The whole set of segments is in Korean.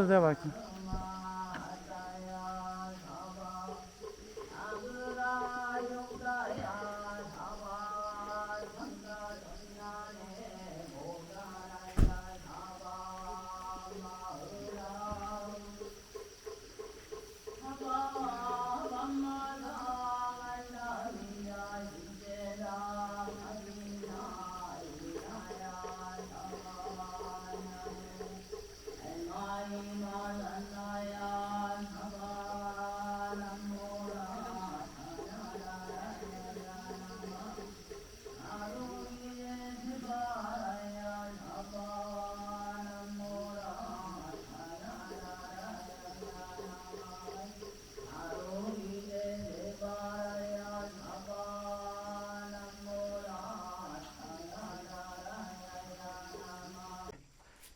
잡았기.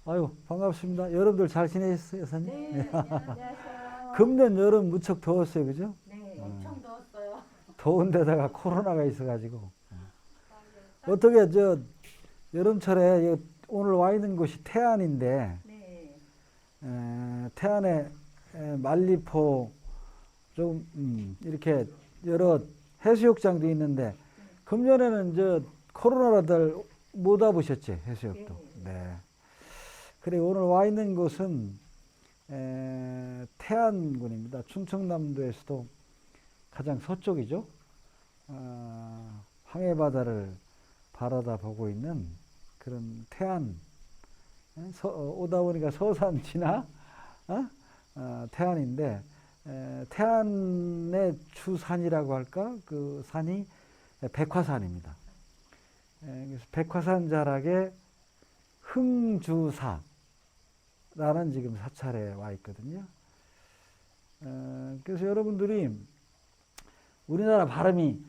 아유, 반갑습니다. 여러분들 잘 지내셨어요, 여사님? 네, 안녕하세요. 금년 여름 무척 더웠어요, 그죠? 네, 엄청 더웠어요. 더운 데다가 코로나가 있어가지고. 어떻게, 여름철에 오늘 와 있는 곳이 태안인데, 네, 태안에 말리포, 이렇게 여러 해수욕장도 있는데, 금년에는 코로나라들 못 와보셨지, 해수욕도. 네. 그래, 오늘 와 있는 곳은 태안군입니다. 충청남도에서도 가장 서쪽이죠. 황해바다를 바라다 보고 있는 그런 태안. 오다 보니까 서산 지나 태안인데, 태안의 주산이라고 할까? 그 산이 백화산입니다. 그래서 백화산 자락에 흥주사 라는 지금 사찰에 와 있거든요. 그래서 여러분들이 우리나라 발음이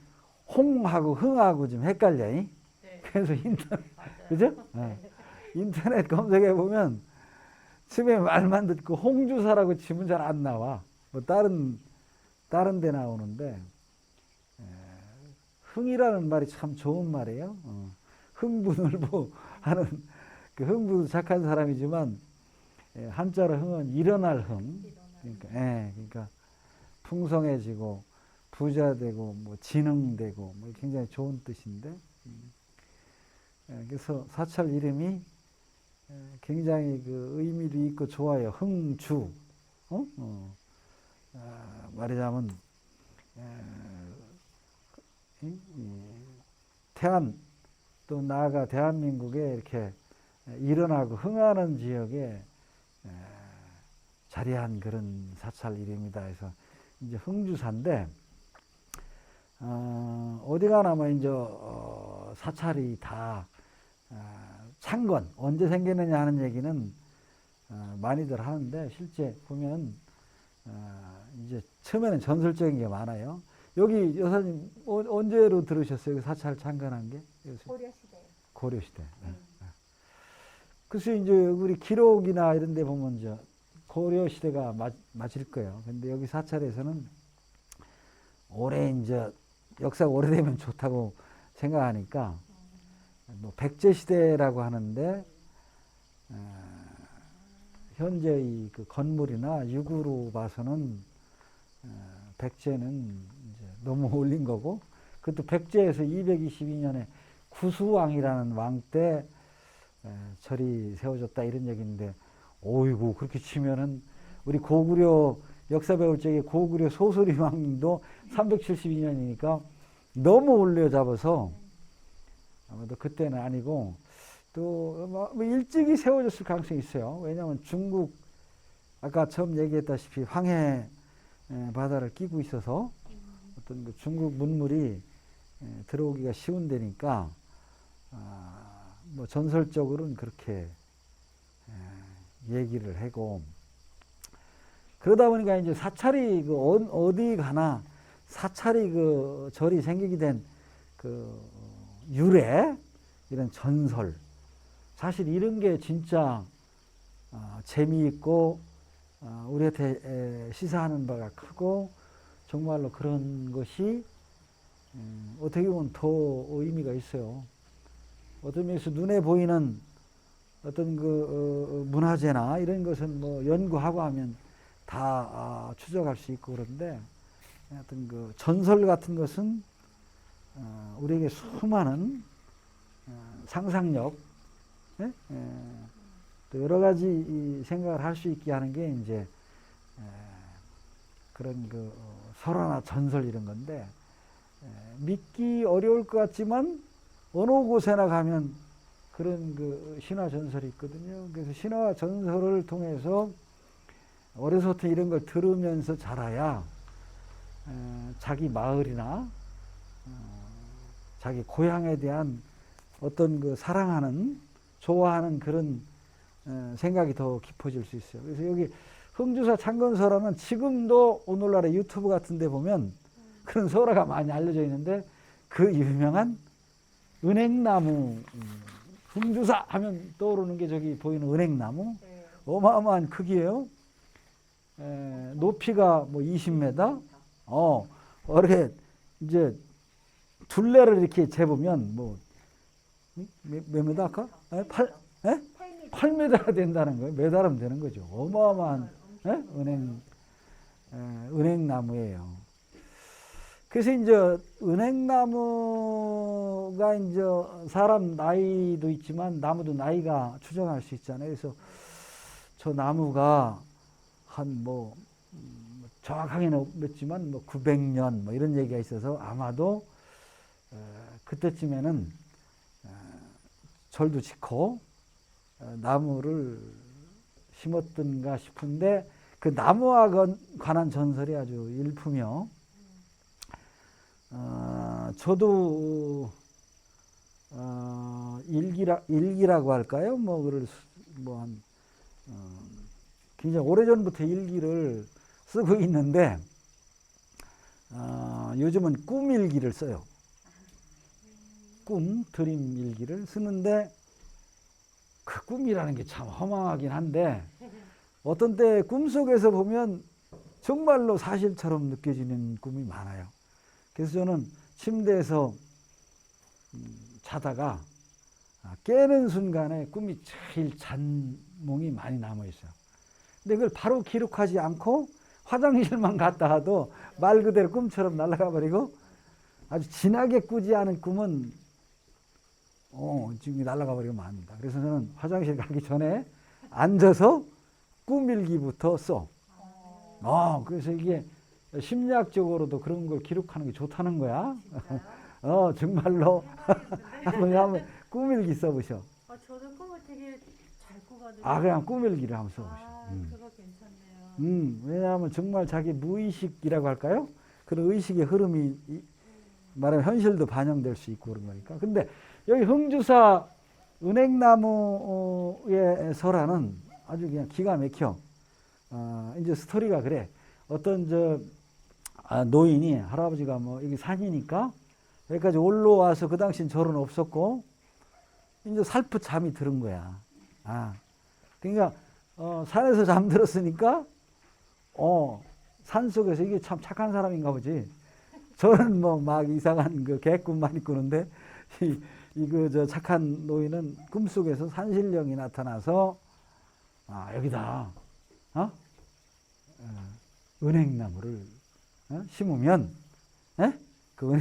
홍하고 흥하고 좀 헷갈려. 네. 그래서 그죠? 네. 인터넷 검색해 보면 처음에 말만 듣고 홍주사라고 치면 잘 안 나와. 뭐 다른 데 나오는데 흥이라는 말이 참 좋은 말이에요. 흥분을보 하는 그 흥분 착한 사람이지만 한자로 흥은 일어날 흥. 그러니까 풍성해지고 부자되고 뭐 지능되고 뭐 굉장히 좋은 뜻인데, 그래서 사찰 이름이 굉장히 그 의미도 있고 좋아요. 흥주. 말하자면 태안 또 나아가 대한민국에 이렇게 일어나고 흥하는 지역에 자리한 그런 사찰 이름이다 해서 이제 흥주사인데, 어디 가나 뭐 이제 사찰이 다 창건 언제 생겼느냐 하는 얘기는 많이들 하는데, 실제 보면 이제 처음에는 전설적인 게 많아요. 여기 여사님 언제로 들으셨어요? 사찰 창건한 게? 고려시대. 고려시대. 그래서 이제 우리 기록이나 이런 데 보면 고려 시대가 맞을 거예요. 근데 여기 사찰에서는 오래 이제 역사가 오래되면 좋다고 생각하니까 뭐 백제 시대라고 하는데, 현재의 그 건물이나 유구로 봐서는 백제는 이제 너무 올린 거고, 그것도 백제에서 222년에 구수왕이라는 왕 때 절이 세워졌다 이런 얘기인데, 오이고 그렇게 치면은 우리 고구려 역사 배울 적에 고구려 소설이 왕도 372년이니까 너무 올려잡아서 아마도 그때는 아니고, 또 뭐 일찍이 세워졌을 가능성이 있어요. 왜냐하면 중국 아까 처음 얘기했다시피 황해 바다를 끼고 있어서 어떤 그 중국 문물이 들어오기가 쉬운 데니까 뭐 전설적으로는 그렇게 얘기를 하고, 그러다 보니까 이제 사찰이 그 어디 가나 사찰이 그 절이 생기게 된 그 유래, 이런 전설, 사실 이런 게 진짜 재미있고 우리한테 시사하는 바가 크고, 정말로 그런 것이 어떻게 보면 더 의미가 있어요. 어떤 면에서 눈에 보이는 어떤 그 문화재나 이런 것은 뭐 연구하고 하면 다 추적할 수 있고 그런데 어떤 그 전설 같은 것은 우리에게 수많은 상상력, 예? 또 여러 가지 이 생각을 할 수 있게 하는 게 이제 그런 그 설화나 전설 이런 건데 믿기 어려울 것 같지만 어느 곳에나 가면 그런 그 신화 전설이 있거든요. 그래서 신화 전설을 통해서 어려서부터 이런 걸 들으면서 자라야 자기 마을이나 자기 고향에 대한 어떤 그 사랑하는 좋아하는 그런 생각이 더 깊어질 수 있어요. 그래서 여기 흥주사 창건설화는 지금도 오늘날의 유튜브 같은 데 보면 그런 설화가 많이 알려져 있는데 그 유명한 은행나무 흥주사 하면 떠오르는 게 저기 보이는 은행나무 네. 어마어마한 크기예요. 높이가 뭐 20m 이렇게 이제 둘레를 이렇게 재보면 뭐 몇 미터 아까? 8m가 된다는 거예요. 매달으면 되는 거죠. 어마어마한 은행나무예요. 그래서 이제 은행나무가 이제 사람 나이도 있지만 나무도 나이가 추정할 수 있잖아요. 그래서 저 나무가 한 뭐 정확하게는 없지만 뭐 900년 뭐 이런 얘기가 있어서 아마도 그때쯤에는 절도 짓고 나무를 심었던가 싶은데 그 나무와 관한 전설이 아주 일품이요. 저도 일기라고 할까요? 뭐 그를 뭐한 굉장히 오래전부터 일기를 쓰고 있는데 요즘은 꿈일기를 써요. 드림 일기를 쓰는데 그 꿈이라는 게 참 허망하긴 한데 어떤 때 꿈속에서 보면 정말로 사실처럼 느껴지는 꿈이 많아요. 그래서 저는 침대에서 자다가 깨는 순간에 꿈이 제일 잔몽이 많이 남아 있어요. 근데 그걸 바로 기록하지 않고 화장실만 갔다 와도 말 그대로 꿈처럼 날아가 버리고 아주 진하게 꾸지 않은 꿈은 지금 날아가 버리면 안 됩니다. 그래서 저는 화장실 가기 전에 앉아서 꿈일기부터 써. 그래서 이게 심리학적으로도 그런 걸 기록하는 게 좋다는 거야. 정말로 한번 꿈일기 써보셔. 저도 꿈을 되게 잘 꾸거든요. 그냥 꿈일기를 한번 써보셔. 그거 괜찮네요. 왜냐하면 정말 자기 무의식이라고 할까요? 그런 의식의 흐름이 말하면 현실도 반영될 수 있고 그런 거니까. 근데 여기 흥주사 은행나무의 설화는 아주 그냥 기가 막혀. 이제 스토리가 그래. 어떤 노인이 할아버지가 뭐 여기 산이니까 여기까지 올라와서 그 당시엔 절은 없었고 이제 살풋 잠이 들은 거야. 그러니까 산에서 잠들었으니까 산 속에서 이게 참 착한 사람인가 보지. 저는 뭐 막 이상한 그 개꿈 많이 꾸는데 저 착한 노인은 꿈속에서 산신령이 나타나서 여기다 은행나무를 심으면 그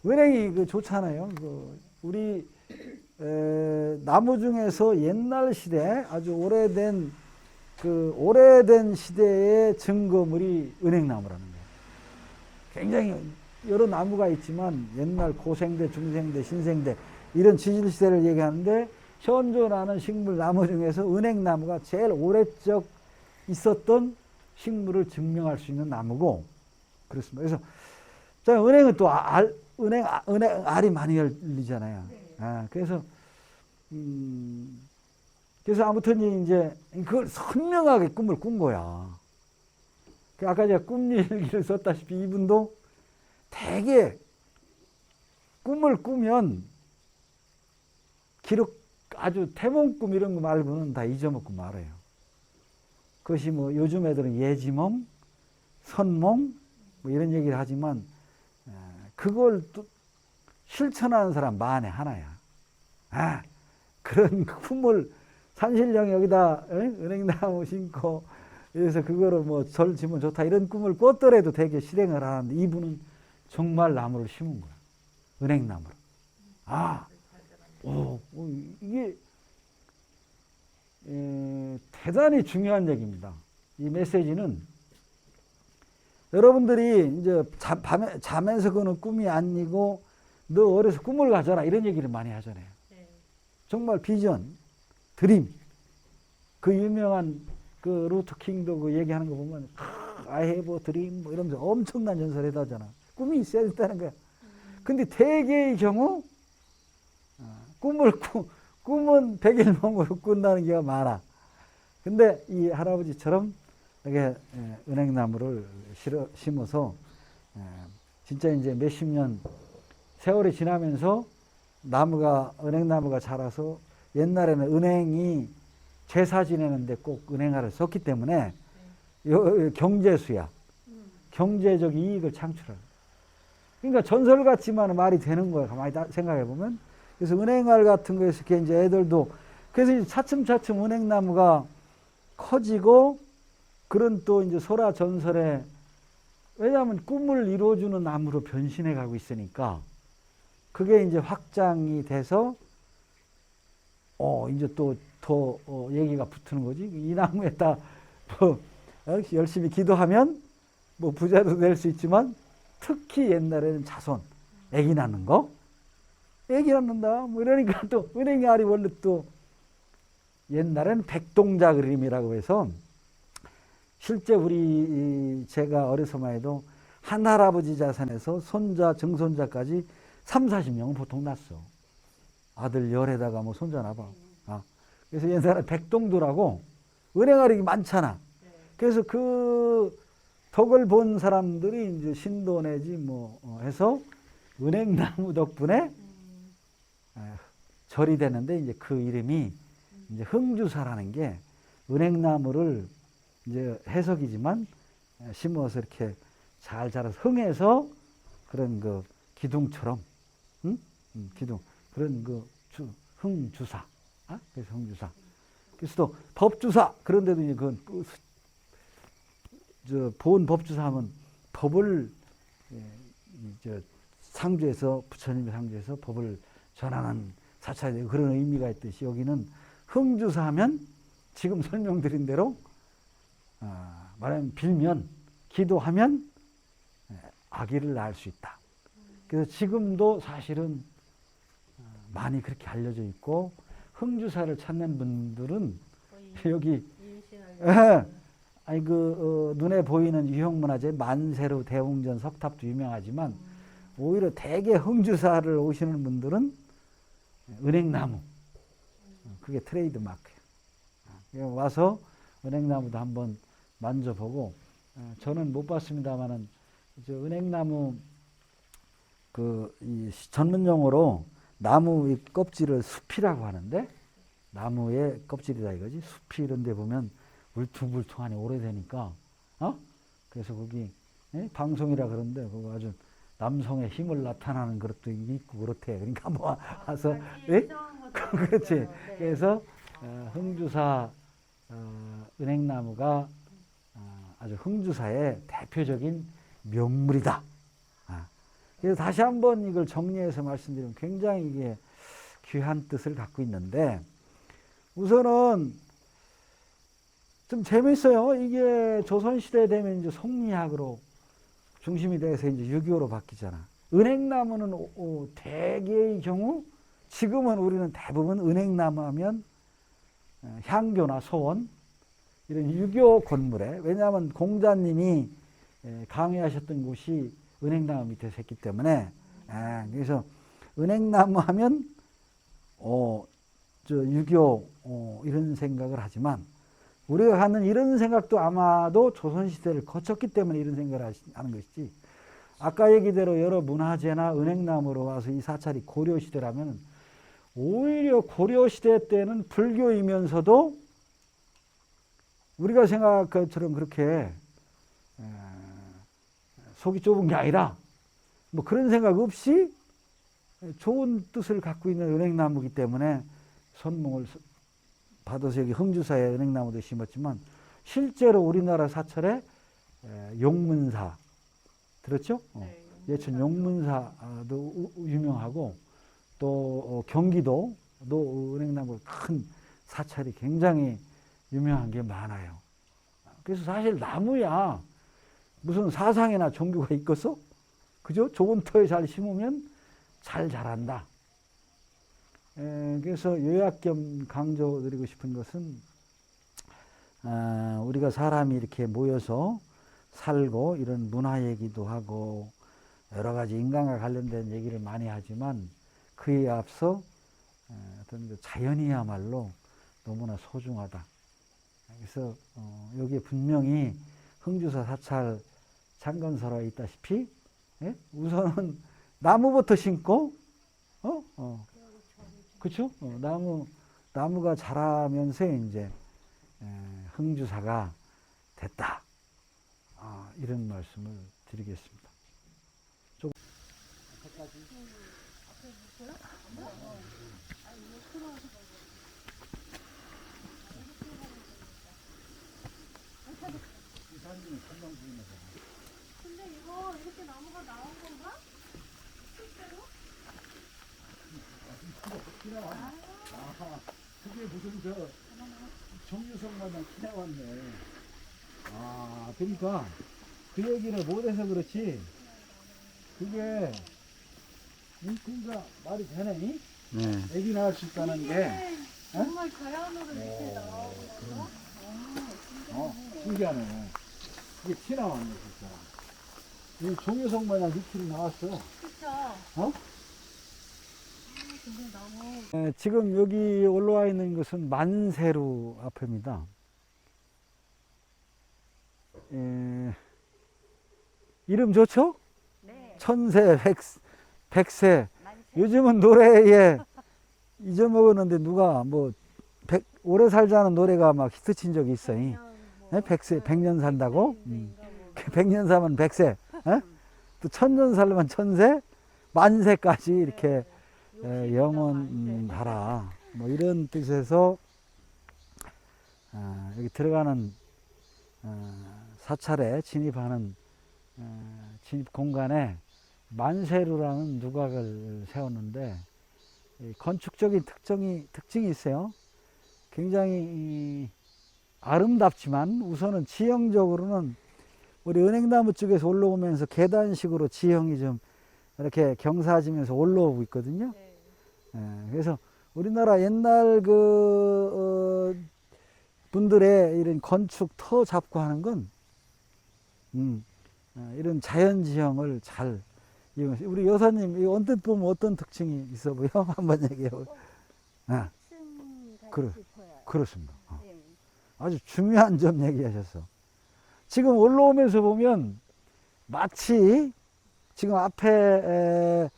은행이 그 좋잖아요. 우리 나무 중에서 옛날 시대 아주 오래된 시대의 증거물이 은행나무라는 거예요. 굉장히 여러 나무가 있지만 옛날 고생대, 중생대, 신생대 이런 지질시대를 얘기하는데 현존하는 식물 나무 중에서 은행나무가 제일 오래적 있었던 식물을 증명할 수 있는 나무고 그렇습니다. 그래서 은행은 또 은행 알이 많이 열리잖아요. 그래서 아무튼 이제 그걸 선명하게 꿈을 꾼 거야. 아까 제가 꿈일기를 썼다시피 이분도 되게 꿈을 꾸면 기록 아주 태몽꿈 이런 거 말고는 다 잊어먹고 말아요. 그것이 뭐 요즘 애들은 예지몽, 선몽 뭐 이런 얘기를 하지만 그걸 또 실천하는 사람 만에 하나야. 그런 꿈을 산신령이 여기다 은행나무 심고 그래서 그거를 뭐 절 지면 좋다 이런 꿈을 꿨더라도 되게 실행을 하는데 이분은 정말 나무를 심은 거야. 은행나무를. 이게 대단히 중요한 얘기입니다. 이 메시지는 여러분들이 이제 자면서 그는 꿈이 아니고 너 어려서 꿈을 가져라 이런 얘기를 많이 하잖아요. 네. 정말 비전, 드림. 그 유명한 그 루터 킹도 그 얘기하는 거 보면 I have a dream 뭐 이러면서 엄청난 전설을 하잖아. 꿈이 있어야 된다는 거야. 근데 대개의 경우 꿈은 백일몽으로 꾼다는 경우가 많아. 근데 이 할아버지처럼 이렇게 은행나무를 심어서 진짜 이제 몇십 년 세월이 지나면서 은행나무가 자라서 옛날에는 은행이 제사 지내는데 꼭 은행화를 썼기 때문에 경제수야. 경제적 이익을 창출하는. 그러니까 전설 같지만 말이 되는 거야. 가만히 생각해 보면. 그래서 은행알 같은 거에서 이렇게 이제 애들도 그래서 이제 차츰차츰 은행나무가 커지고 그런 또 이제 소라 전설에 왜냐하면 꿈을 이루어주는 나무로 변신해 가고 있으니까 그게 이제 확장이 돼서 이제 또 더 얘기가 붙는 거지. 이 나무에다 뭐 열심히 기도하면 뭐 부자도 될 수 있지만 특히 옛날에는 자손, 아기 낳는 거, 아기 낳는다. 뭐 이러니까 또 은행의 알이 원래 또 옛날에는 백동자 그림이라고 해서 실제 제가 어려서만 해도 한 할아버지 자산에서 손자, 증손자까지 3, 40명은 보통 낳았어. 아들 열에다가 뭐 손자 낳아봐. 그래서 옛날에 백동두라고 은행알이 많잖아. 그래서 그 덕을 본 사람들이 이제 신도 내지 뭐 해서 은행나무 덕분에 절이 되는데 이제 그 이름이 이제 흥주사라는 게 은행나무를 이제 해석이지만 심어서 이렇게 잘 자라서 흥해서 그런 그 기둥처럼 기둥 그런 그 흥주사. 그래서 흥주사. 그래서 또 법주사 그런데도 이제 보은 법주사 하면 법을 상주에서 부처님의 상주에서 법을 전하는 사찰이 그런 의미가 있듯이 여기는 흥주사 하면 지금 설명드린 대로 말하면 빌면 기도하면 아기를 낳을 수 있다. 그래서 지금도 사실은 많이 그렇게 알려져 있고 흥주사를 찾는 분들은 여기 눈에 보이는 유형문화재 만세루 대웅전 석탑도 유명하지만 오히려 대개 흥주사를 오시는 분들은 은행나무 그게 트레이드 마크예요. 와서 은행나무도 한번 만져보고 저는 못 봤습니다만은 은행나무 이 전문 용어로 나무 껍질을 숲이라고 하는데 나무의 껍질이다 이거지. 숲이 이런 데 보면 울퉁불퉁하니 오래되니까 그래서 거기 방송이라 그러는데 그거 아주 남성의 힘을 나타나는 것도 있고 그렇대. 그러니까 뭐 와서 그렇지. 네. 그래서 흥주사 은행나무가 아주 흥주사의 대표적인 명물이다. 그래서 다시 한번 이걸 정리해서 말씀드리면 굉장히 이게 귀한 뜻을 갖고 있는데 우선은 좀 재밌어요. 이게 조선시대 되면 이제 성리학으로 중심이 돼서 이제 유교로 바뀌잖아. 은행나무는 대개의 경우 지금은 우리는 대부분 은행나무 하면 향교나 소원 이런 유교 건물에 왜냐하면 공자님이 강의하셨던 곳이 은행나무 밑에서 했기 때문에 그래서 은행나무 하면 유교 이런 생각을 하지만 우리가 하는 이런 생각도 아마도 조선시대를 거쳤기 때문에 이런 생각을 하는 것이지 아까 얘기대로 여러 문화재나 은행나무로 와서 이 사찰이 고려시대라면 오히려 고려시대 때는 불교이면서도 우리가 생각한 것처럼 그렇게 속이 좁은 게 아니라 뭐 그런 생각 없이 좋은 뜻을 갖고 있는 은행나무이기 때문에 선몽을 받아서 여기 흥주사에 은행나무도 심었지만 실제로 우리나라 사찰에 용문사 들었죠? 네, 예천 용문사도 유명하고 또 경기도도 은행나무 큰 사찰이 굉장히 유명한 게 많아요. 그래서 사실 나무야 무슨 사상이나 종교가 있겠어? 그죠? 좋은 터에 잘 심으면 잘 자란다. 그래서 요약 겸 강조드리고 싶은 것은 우리가 사람이 이렇게 모여서 살고 이런 문화 얘기도 하고 여러 가지 인간과 관련된 얘기를 많이 하지만 그에 앞서 어떤 그 자연이야말로 너무나 소중하다. 그래서 여기에 분명히 흥주사 사찰 창건설화에 있다시피 우선은 나무부터 심고 그렇죠? 나무가 자라면서 이제 흥주사가 됐다. 이런 말씀을 드리겠습니다. 근데 이거 이렇게 나무가 나온 건가? 실제로? 그게 무슨 정유성 마냥 키나왔네. 그러니까 그 얘기를 못해서 그렇지. 그게 그러니까 말이 되네. 네. 애기 낳을 수 있다는 게 정말 자연으로 이렇게 나오고 신기하네. 이게 티 나왔네 진짜. 이 종유성 마냥 니티로 나왔어. 그쵸? 근데 너무 지금 여기 올라와 있는 것은 만세루 앞입니다. 이름 좋죠? 네. 천세, 백세. 요즘은 노래에 잊어먹었는데 누가 오래 살자는 노래가 막 히트친 적이 있어요. 백세, 100년 산다고? 100년 사면 백세. 또 1000년 살면 천세, 만세까지 이렇게 영원하라. 뭐 이런 뜻에서 여기 들어가는 사찰에 진입하는 진입 공간에 만세루라는 누각을 세웠는데 건축적인 특징이 있어요. 굉장히 아름답지만 우선은 지형적으로는 우리 은행나무 쪽에서 올라오면서 계단식으로 지형이 좀 이렇게 경사지면서 올라오고 있거든요. 그래서 우리나라 옛날 분들의 이런 건축 터 잡고 하는 건 이런 자연지형을 잘 이용해서 우리 여사님 언뜻 보면 어떤 특징이 있어 보여? 한번 얘기해 보요. 그렇습니다. 아주 중요한 점 얘기하셨어. 지금 올라오면서 보면 마치 지금 앞에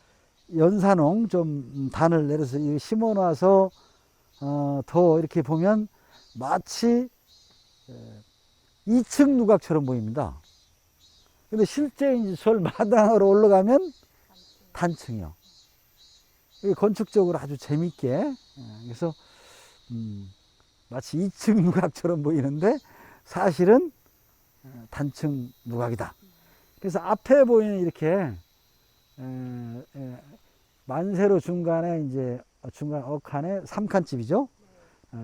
연산홍 좀 단을 내려서 심어 놔서 더 이렇게 보면 마치 2층 누각처럼 보입니다. 근데 실제 이제 절 마당으로 올라가면 단층이요. 이게 건축적으로 아주 재밌게 그래서 마치 2층 누각처럼 보이는데 사실은 단층 누각이다. 그래서 앞에 보이는 이렇게 만세로 중간에 이제 중간 어칸에 3칸집이죠.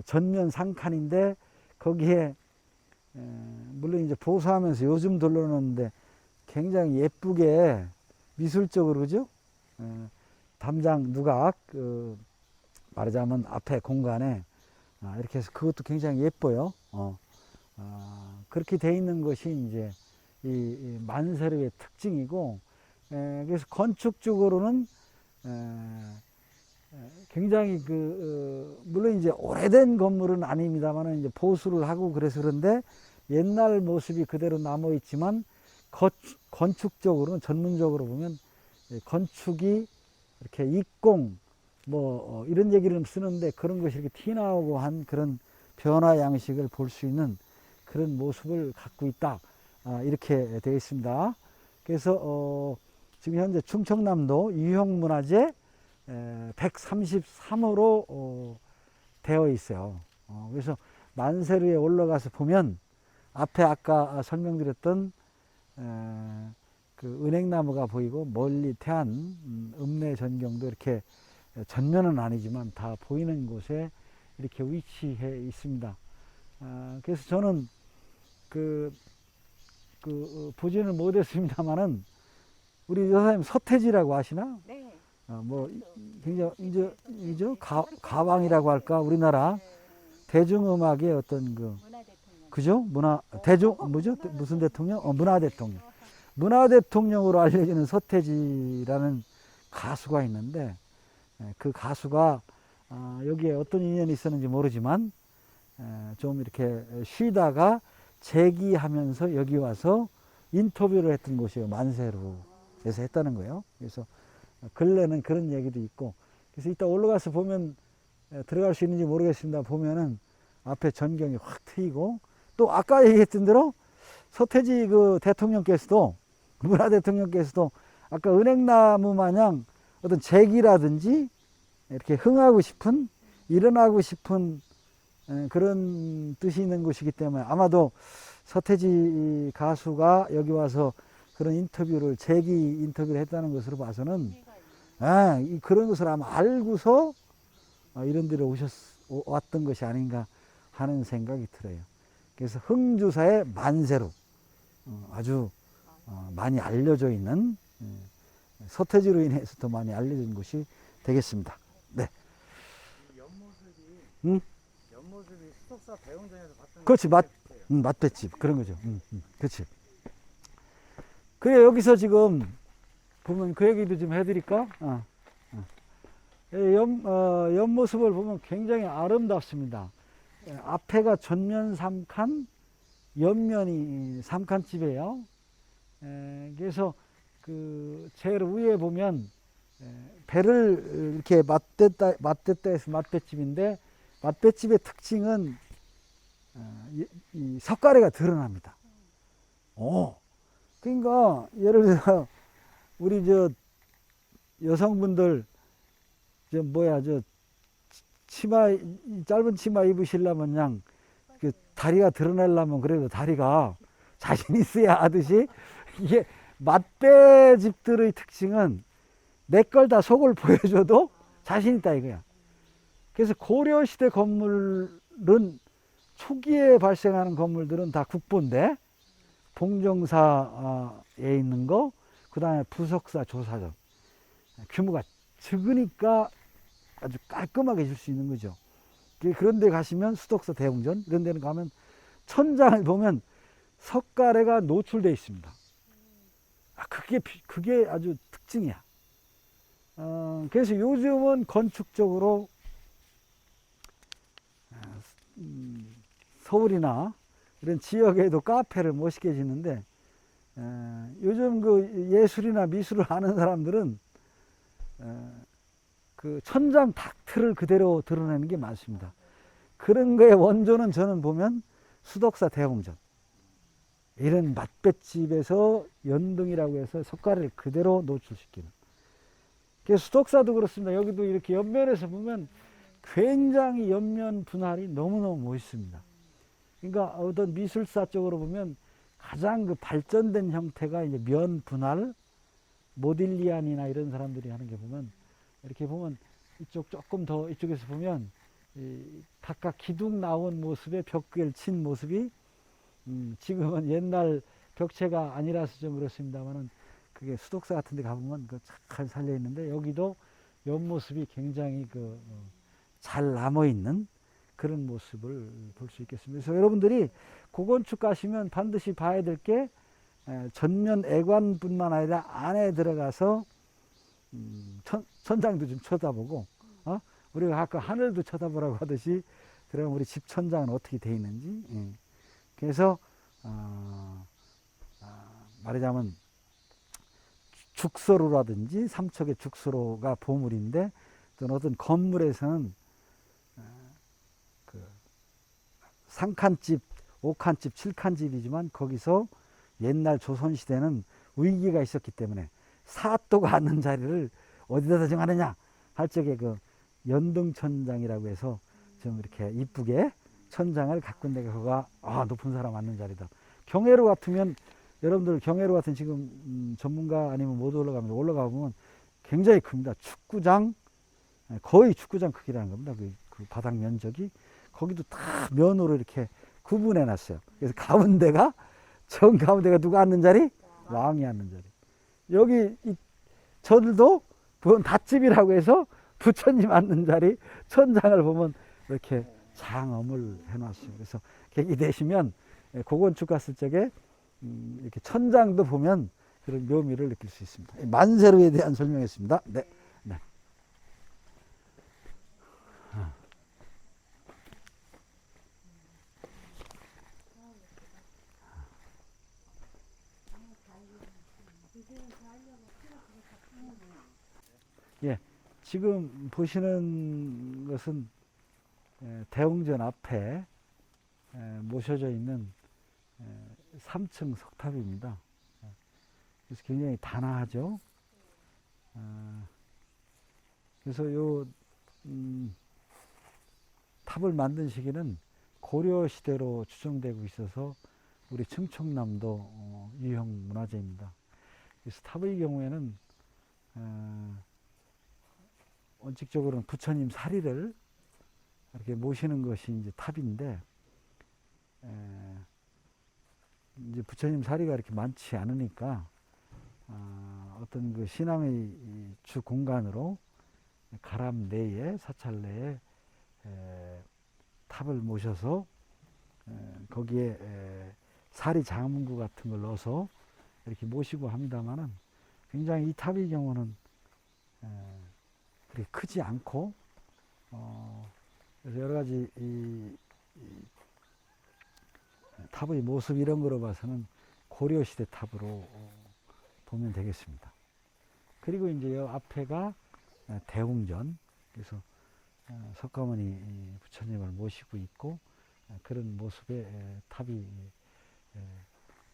전면 3칸인데 거기에 물론 이제 보수하면서 요즘 둘러놓는데 굉장히 예쁘게 미술적으로 그죠? 담장 누각 말하자면 앞에 공간에 이렇게 해서 그것도 굉장히 예뻐요. 그렇게 돼 있는 것이 이제 이 만세르의 특징이고, 그래서 건축적으로는 굉장히 물론 이제 오래된 건물은 아닙니다만 이제 보수를 하고 그래서 그런데 옛날 모습이 그대로 남아 있지만 건축적으로는 전문적으로 보면 건축이 이렇게 입공 이런 얘기를 쓰는데 그런 것이 이렇게 티 나오고 한 그런 변화 양식을 볼 수 있는 그런 모습을 갖고 있다. 이렇게 되어 있습니다. 그래서 지금 현재 충청남도 유형문화재 133호로 되어 있어요. 그래서 만세루에 올라가서 보면 앞에 아까 설명드렸던 그 은행나무가 보이고 멀리 태안 읍내 전경도 이렇게 전면은 아니지만 다 보이는 곳에 이렇게 위치해 있습니다. 그래서 저는 보지는 못했습니다만은 우리 여사님 서태지라고 아시나? 네. 뭐 굉장히 이제 가왕이라고 할까 우리나라 대중음악의 어떤 문화 대통령. 그죠? 뭐죠? 무슨 대통령? 문화 대통령. 문화 대통령으로 알려지는 서태지라는 가수가 있는데 그 가수가 여기에 어떤 인연이 있었는지 모르지만 좀 이렇게 쉬다가 재기하면서 여기 와서 인터뷰를 했던 곳이에요. 만세루에서 했다는 거예요. 그래서 근래는 그런 얘기도 있고, 그래서 이따 올라가서 보면 들어갈 수 있는지 모르겠습니다. 보면은 앞에 전경이 확 트이고, 또 아까 얘기했던 대로 서태지 그 대통령께서도, 문화 대통령께서도 아까 은행나무 마냥 어떤 재기라든지 이렇게 흥하고 싶은, 일어나고 싶은 그런 뜻이 있는 곳이기 때문에 아마도 서태지 가수가 여기 와서 그런 인터뷰를, 재기 인터뷰를 했다는 것으로 봐서는 그런 것을 아마 알고서 이런 데로 왔던 것이 아닌가 하는 생각이 들어요. 그래서 흥주사의 만세루, 아주 많이 알려져 있는, 서태지로 인해서 더 많이 알려진 곳이 되겠습니다. 네. 옆모습이 수석사 대웅전에서 봤던 그렇지, 맛배집 그런 거죠. 그렇지. 그래, 여기서 지금 보면 그 얘기도 좀 해드릴까? 옆모습을 보면 굉장히 아름답습니다. 앞에가 전면 3칸, 옆면이 3칸집이에요. 그래서 그 제일 위에 보면 배를 이렇게 맞댔다 해서 맛배집인데, 맛배집의 특징은 이 석가래가 드러납니다. 그러니까 예를 들어 우리 여성분들 치마, 짧은 치마 입으시려면 그냥 그 다리가 드러나려면 그래도 다리가 자신 있어야 하듯이, 이게 맛배집들의 특징은 내 걸 다 속을 보여줘도 자신 있다 이거야. 그래서 고려시대 건물은, 초기에 발생하는 건물들은 다 국보인데, 봉정사에 있는 거, 그 다음에 부석사, 조사점, 규모가 적으니까 아주 깔끔하게 줄 수 있는 거죠. 그런 데 가시면 수덕사, 대웅전 이런 데는 가면 천장을 보면 석가래가 노출되어 있습니다. 그게 아주 특징이야. 그래서 요즘은 건축적으로 서울이나 이런 지역에도 카페를 멋있게 짓는데, 요즘 그 예술이나 미술을 아는 사람들은 그 천장 닥트를 그대로 드러내는 게 많습니다. 그런 거의 원조는 저는 보면 수덕사, 대웅전 이런 맛배집에서 연등이라고 해서 석가래를 그대로 노출시키는. 그래서 수덕사도 그렇습니다. 여기도 이렇게 옆면에서 보면 굉장히 옆면 분할이 너무너무 멋있습니다. 그러니까 어떤 미술사 쪽으로 보면 가장 그 발전된 형태가 이제 면 분할, 모딜리안이나 이런 사람들이 하는 게 보면, 이렇게 보면 이쪽 조금 더 이쪽에서 보면 각각 기둥 나온 모습의 벽을 친 모습이, 지금은 옛날 벽체가 아니라서 좀 그렇습니다만은 그게 수덕사 같은 데 가보면 잘 살려 있는데, 여기도 옆모습이 굉장히 잘 남아 있는 그런 모습을 볼 수 있겠습니다. 그래서 여러분들이 고건축 가시면 반드시 봐야 될 게, 전면 애관뿐만 아니라 안에 들어가서 천장도 좀 쳐다보고, 우리가 아까 하늘도 쳐다보라고 하듯이 들어가면 우리 집 천장은 어떻게 되어 있는지. 그래서 말하자면 죽서로라든지 삼척의 죽서로가 보물인데, 또는 어떤 건물에서는 그 3칸집, 5칸집, 7칸집이지만 거기서 옛날 조선시대는 위기가 있었기 때문에 사또가 앉는 자리를 어디다 정하느냐 할 적에 그 연등천장이라고 해서 좀 이렇게 이쁘게 천장을 가꾼 데가 그가 높은 사람 앉는 자리다. 경회로 같으면 여러분들 경회로 같은 지금 전문가 아니면 못 올라가면 올라가 보면 굉장히 큽니다. 축구장 거의 축구장 크기라는 겁니다. 그 바닥 면적이 거기도 다 면으로 이렇게 구분해 놨어요. 그래서 가운데가 정 가운데가 누가 앉는 자리? 왕이 앉는 자리. 여기 저들도 닷집이라고 해서 부처님 앉는 자리 천장을 보면 이렇게 장엄을 해놨어요. 그래서 계기 되시면 고건축 갔을 적에 이렇게 천장도 보면 그런 묘미를 느낄 수 있습니다. 만세로에 대한 설명했습니다. 네. 네. 예, 지금 보시는 것은 대웅전 앞에 모셔져 있는 3층 석탑입니다. 그래서 굉장히 단아하죠. 그래서 요 탑을 만든 시기는 고려 시대로 추정되고 있어서 우리 충청남도 유형 문화재입니다. 그래서 탑의 경우에는 원칙적으로는 부처님 사리를 이렇게 모시는 것이 이제 탑인데, 이제 부처님 사리가 이렇게 많지 않으니까 어떤 그 신앙의 주 공간으로 가람 내에 사찰 내에 탑을 모셔서 거기에 사리 장문구 같은 걸 넣어서 이렇게 모시고 합니다만은 굉장히 이 탑의 경우는 그렇게 크지 않고 그래서 여러 가지 이 탑의 모습 이런 거로 봐서는 고려 시대 탑으로 보면 되겠습니다. 그리고 이제 요 앞에가 대웅전, 그래서 석가모니 부처님을 모시고 있고 그런 모습의 탑이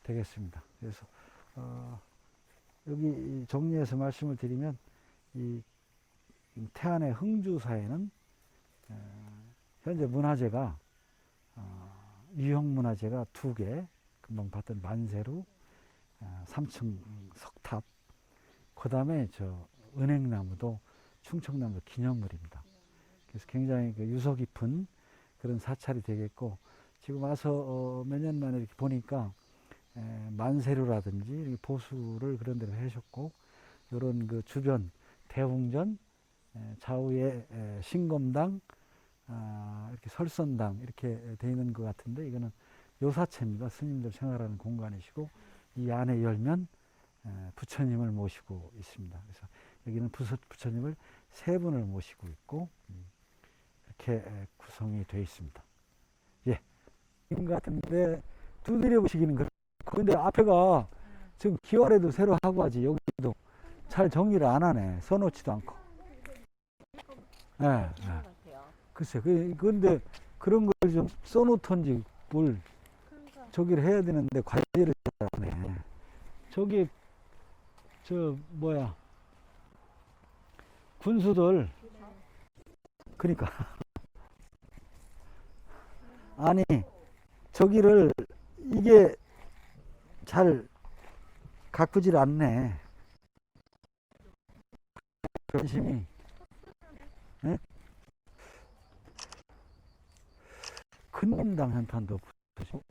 되겠습니다. 그래서 여기 정리해서 말씀을 드리면 이 태안의 흥주사에는 현재 문화재가 유형 문화재가 2개, 금방 봤던 만세루 3층 석탑, 그 다음에 저 은행나무도 충청남도 기념물입니다. 그래서 굉장히 그 유서 깊은 그런 사찰이 되겠고, 지금 와서 몇 년 만에 이렇게 보니까 만세루라든지 보수를 그런 데로 해주셨고, 이런 그 주변 대웅전, 좌우에 신검당, 이렇게 설선당 이렇게 되어 있는 것 같은데, 이거는 요사체입니다. 스님들 생활하는 공간이시고, 이 안에 열면 부처님을 모시고 있습니다. 그래서 여기는 부처님을 3분을 모시고 있고 이렇게 구성이 되어 있습니다. 예, 이런 것 같은데 두드려 보시기는 그렇고, 근데 앞에가 지금 기와래도 새로 하고 하지 여기도 잘 정리를 안 하네. 써놓지도 않고. 네, 네. 글쎄, 그런데 그런 걸 좀 써놓던지 뭘 저기를 해야 되는데 관리를 잘 안 해. 저기 군수들, 그러니까 아니 저기를 이게 잘 가꾸질 않네. 열심히. 네? 큰민당 한탄도 붙으시고.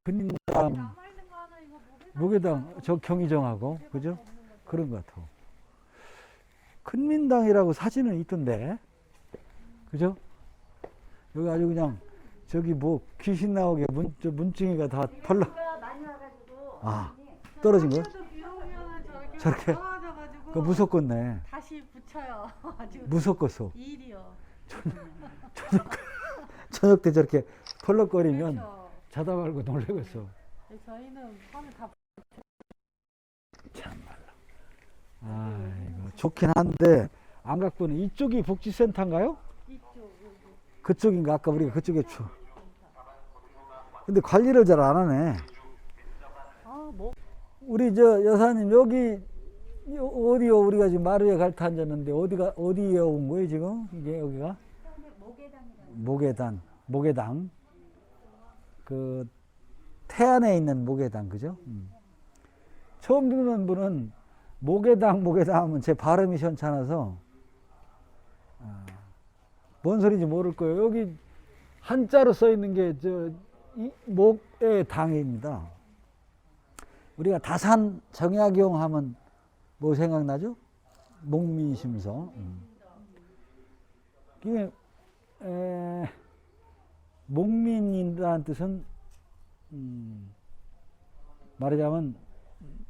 큰민당 무게당 저 경희정하고 그죠? 그런 것 같아. 큰민당이라고 사진은 있던데, 그죠? 여기 아주 그냥 저기 뭐 귀신 나오게 문증이가 다 펄러. 아, 떨어진 거야? 저렇게? 그 무섭겠네. 다시 붙여요. 아주 무섭겠어. 일이요. 저녁 때 저렇게 펄럭거리면 그렇죠. 자다 말고 놀래겠어. 저희는 밤에 다 참말로. 아이고, 좋긴 한데 안 갖고는 이쪽이 복지센터인가요? 이쪽 여기. 그쪽인가? 아까 우리가 그쪽에 근데 관리를 잘 안 하네. 아, 뭐 우리 저 여사님 여기 어디요? 우리가 지금 마루에 갈타 앉았는데 어디에 온 거예요 지금? 이게 여기가? 모계단, 모계당. 그 태안에 있는 모계당, 그죠? 처음 듣는 분은 모계당 하면 제 발음이 시원찮아서 뭔 소리인지 모를 거예요. 여기 한자로 써 있는 게 목의 당입니다. 우리가 다산 정약용 하면 뭐 생각나죠? 목민심서. 이게 목민이라는 뜻은 말하자면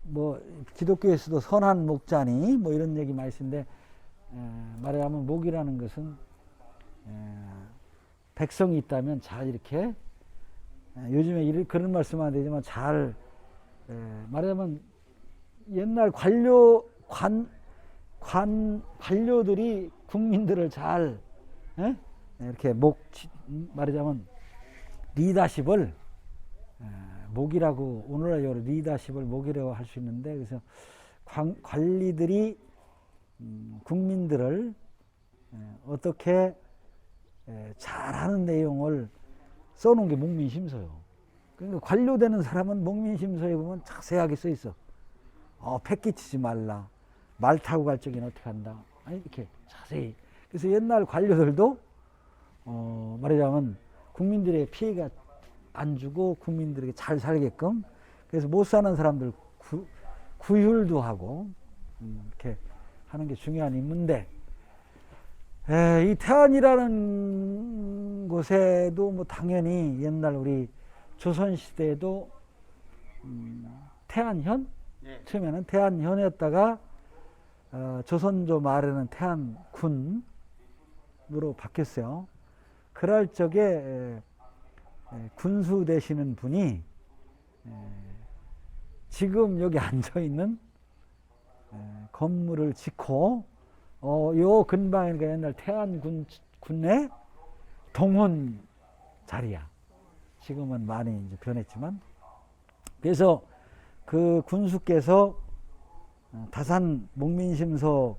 뭐 기독교에서도 선한 목자니 뭐 이런 얘기 많이 쓰는데 말하자면 목이라는 것은 백성이 있다면 잘 이렇게 요즘에 그런 말씀 안 되지만 잘 말하자면 옛날 관료들이 국민들을 잘 이렇게 말하자면 리더십을 목이라고 오늘날로 리더십을 목이라고 할 수 있는데 그래서 관리들이 국민들을 어떻게 잘하는 내용을 써놓은 게 목민심서요. 그러니까 관료되는 사람은 목민심서에 보면 자세하게 써 있어. 패 끼치지 말라. 말 타고 갈 적에는 어떻게 한다. 이렇게 자세히. 그래서 옛날 관료들도 말하자면 국민들에게 피해가 안 주고 국민들에게 잘 살게끔 그래서 못 사는 사람들 구휼도 하고 이렇게 하는 게 중요한 임무인데 이 태안이라는 곳에도 뭐 당연히 옛날 우리 조선시대에도 태안현? 네. 처음에는 태안현이었다가 조선조 말에는 태안군으로 바뀌었어요. 그럴 적에 군수 되시는 분이 지금 여기 앉아있는 건물을 짓고 요 근방에 옛날 태안군의 동원 자리야. 지금은 많이 이제 변했지만 그래서 그 군수께서 다산 목민심서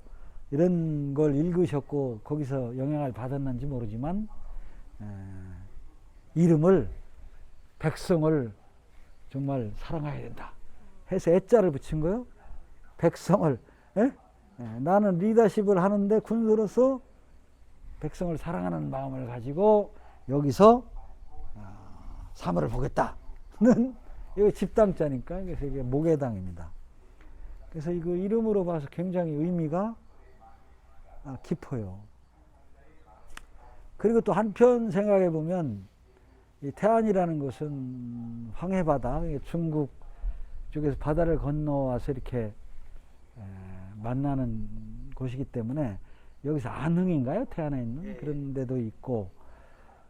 이런 걸 읽으셨고 거기서 영향을 받았는지 모르지만 이름을 백성을 정말 사랑해야 된다 해서 애자를 붙인 거예요. 백성을 나는 리더십을 하는데 군수로서 백성을 사랑하는 마음을 가지고 여기서 사물을 보겠다는 이거 집당자니까 그래서 이게 모계당입니다. 그래서 이거 이름으로 봐서 굉장히 의미가 깊어요. 그리고 또 한편 생각해 보면 이 태안이라는 것은 황해바다, 중국 쪽에서 바다를 건너와서 이렇게 만나는 곳이기 때문에 여기서 안흥인가요? 태안에 있는 그런 데도 있고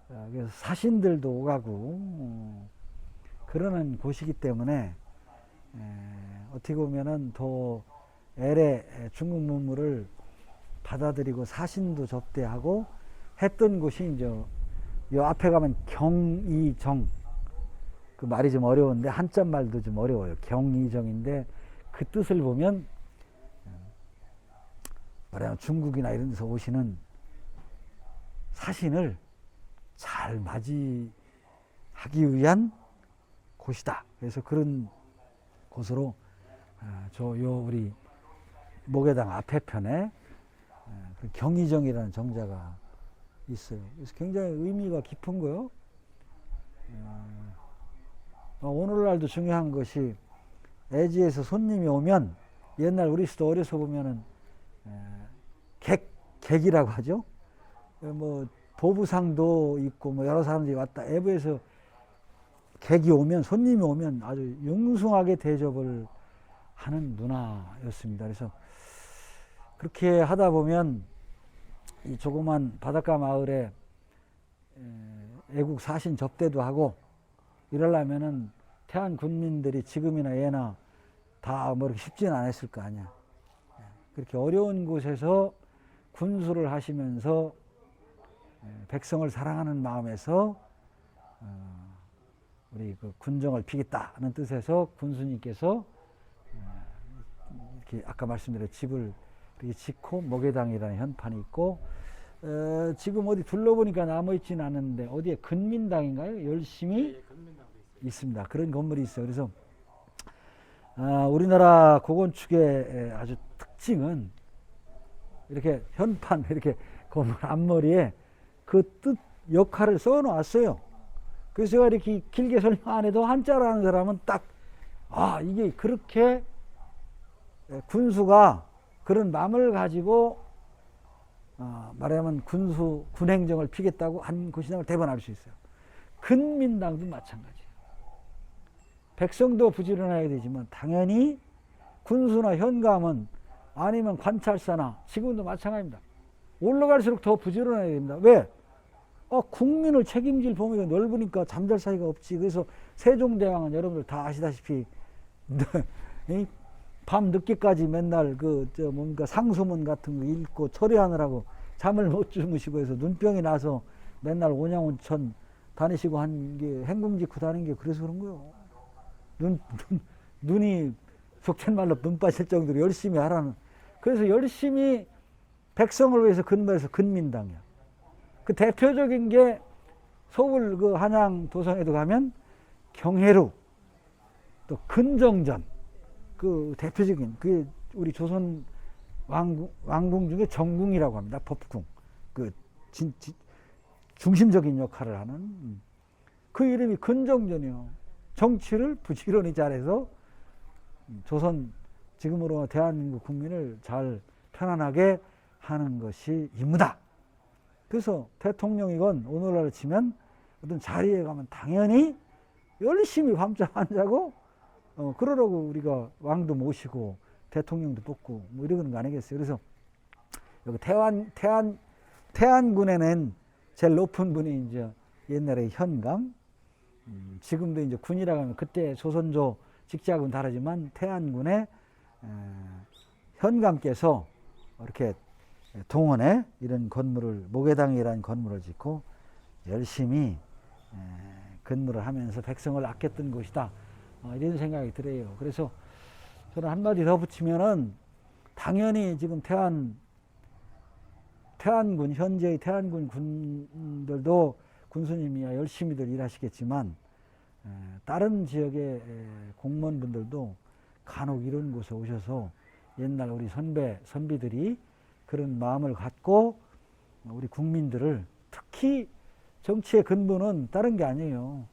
그래서 사신들도 오가고 그러는 곳이기 때문에 어떻게 보면은 더 엘의 중국 문물을 받아들이고 사신도 접대하고 했던 곳이 이제 요 앞에 가면 경이정 그 말이 좀 어려운데 한자 말도 좀 어려워요. 경이정인데 그 뜻을 보면 말하자면 중국이나 이런 데서 오시는 사신을 잘 맞이하기 위한 곳이다. 그래서 그런 곳으로 요 우리 모계당 앞에 편에 그 경이정이라는 정자가 있어요. 그래서 굉장히 의미가 깊은 거요. 오늘날도 중요한 것이 애지에서 손님이 오면 옛날 우리 시도 어려서 보면은 객이라고 하죠. 뭐 보부상도 있고 뭐 여러 사람들이 왔다. 애부에서 객이 오면 손님이 오면 아주 융숭하게 대접을 하는 문화였습니다. 그래서 그렇게 하다 보면 이 조그만 바닷가 마을에 애국 사신 접대도 하고 이러려면은 태안 군민들이 지금이나 예나 다 뭐 이렇게 쉽지는 않았을 거 아니야. 그렇게 어려운 곳에서 군수를 하시면서 백성을 사랑하는 마음에서 우리 그 군정을 피겠다는 뜻에서 군수님께서 이렇게 아까 말씀드린 집을 이렇게 짓고 목회당이라는 현판이 있고 지금 어디 둘러보니까 남아있지는 않은데 어디에 근민당인가요? 열심히 있습니다. 그런 건물이 있어요. 그래서 우리나라 고건축의 아주 특징은 이렇게 현판 이렇게 건물 앞머리에 그 뜻 역할을 써놓았어요. 그래서 제가 이렇게 길게 설명 안 해도 한자로 하는 사람은 딱 이게 그렇게 군수가 그런 마음을 가지고 말하자면 군행정을 피겠다고 한 곳이라는 걸 대번 알 수 있어요. 근민당도 마찬가지예요. 백성도 부지런해야 되지만 당연히 군수나 현감은 아니면 관찰사나 지금도 마찬가지입니다. 올라갈수록 더 부지런해야 됩니다. 왜? 국민을 책임질 범위가 넓으니까 잠잘 사이가 없지. 그래서 세종대왕은 여러분들 다 아시다시피 밤 늦게까지 맨날 뭔가 상소문 같은 거 읽고 처리하느라고 잠을 못 주무시고 해서 눈병이 나서 맨날 온양온천 다니시고 한 게 행궁직후 다니는 게 그래서 그런 거예요. 눈이 속된 말로 눈 빠질 정도로 열심히 하라는. 그래서 열심히 백성을 위해서 근무해서 근민당이야. 그 대표적인 게 서울 그 한양 도성에도 가면 경회루 또 근정전 그 대표적인 그 우리 조선 왕궁 중에 정궁이라고 합니다. 법궁 그 중심적인 역할을 하는 그 이름이 근정전이요. 정치를 부지런히 잘해서 조선 지금으로 대한민국 국민을 잘 편안하게 하는 것이 임무다. 그래서 대통령이건 오늘날 치면 어떤 자리에 가면 당연히 열심히 밤잠 안 자고 그러라고 우리가 왕도 모시고 대통령도 뽑고 뭐 이러는 거 아니겠어요. 그래서 여기 태안군에는 제일 높은 분이 이제 옛날에 현감, 지금도 이제 군이라고 하면 그때 조선조 직책은 다르지만 태안군의 현감께서 이렇게 동원에 이런 건물을 목회당이라는 건물을 짓고 열심히 근무를 하면서 백성을 아꼈던 곳이다. 이런 생각이 들어요. 그래서 저는 한마디 더 붙이면은 당연히 지금 태안군 현재의 태안군 군들도 군수님이야 열심히들 일하시겠지만 다른 지역의 공무원분들도 간혹 이런 곳에 오셔서 옛날 우리 선비들이 그런 마음을 갖고 우리 국민들을 특히 정치의 근본은 다른 게 아니에요.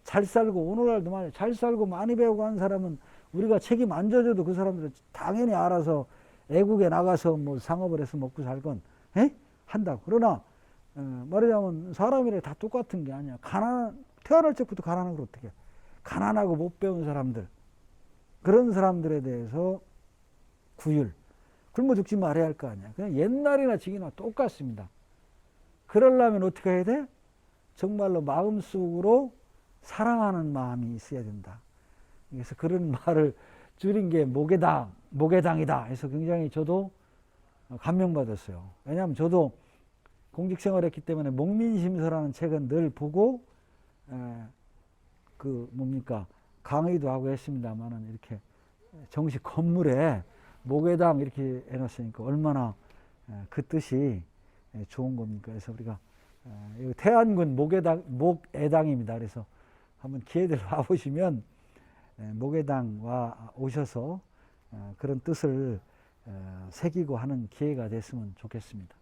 잘 살고 오늘날도 말이에요. 잘 살고 많이 배우고 한 사람은 우리가 책임 안 져줘도 그 사람들은 당연히 알아서 애국에 나가서 뭐 상업을 해서 먹고 살건 한다고. 그러나 말하자면 사람이라 다 똑같은 게 아니야. 태어날 적부터 가난한 걸 어떻게 해. 가난하고 못 배운 사람들 그런 사람들에 대해서 굶어 죽지 말아야 할 거 아니야. 그냥 옛날이나 지금이나 똑같습니다. 그러려면 어떻게 해야 돼? 정말로 마음속으로 사랑하는 마음이 있어야 된다. 그래서 그런 말을 줄인 게 목회당이다 해서 굉장히 저도 감명받았어요. 왜냐하면 저도 공직생활을 했기 때문에 목민심서라는 책은 늘 보고 강의도 하고 했습니다만은 이렇게 정식 건물에 목회당 이렇게 해놨으니까 얼마나 그 뜻이 좋은 겁니까? 그래서 우리가 태안군 목애당입니다. 그래서 한번 기회들 와보시면 목애당 와 오셔서 그런 뜻을 새기고 하는 기회가 됐으면 좋겠습니다.